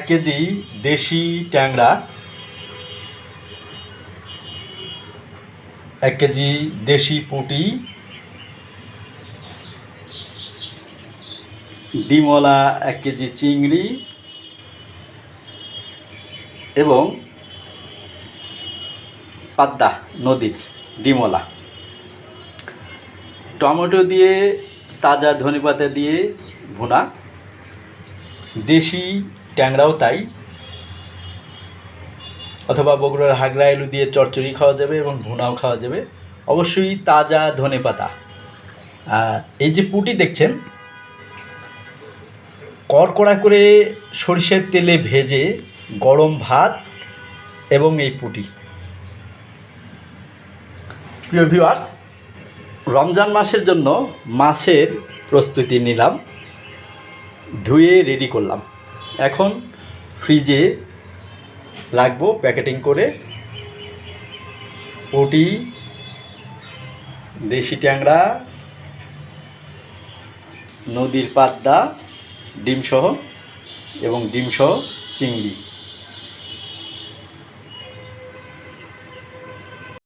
KG দেশি ট্যাংরা, 1 KG দেশি পুঁটি, ডিমওয়ালা 1 কেজি চিংড়ি এবং পাবদা নদীর ডিমওয়ালা, টমেটো দিয়ে তাজা ধনেপাতা দিয়ে ভুনা, দেশি ট্যাংরাও তাই, অথবা বগুড়ার হাগরা আলু দিয়ে চচ্চড়ি খাওয়া যাবে এবং ভুনাও খাওয়া যাবে, অবশ্যই তাজা ধনেপাতা। আর এই যে পুঁটি দেখছেন, কড়কড়া করে সরিষার তেলে ভেজে গরম ভাত এবং এই পুঁটি। প্রিয় ভিউয়ার্স, রমজান মাসের জন্য মাছের প্রস্তুতি নিলাম, ধুয়ে রেডি করলাম, এখন ফ্রিজে রাখবো প্যাকেটিং করে। পুঁটি, দেশি ট্যাংরা, নদীর পাবদা ডিমসহ এবং ডিমসহ চিংড়ি।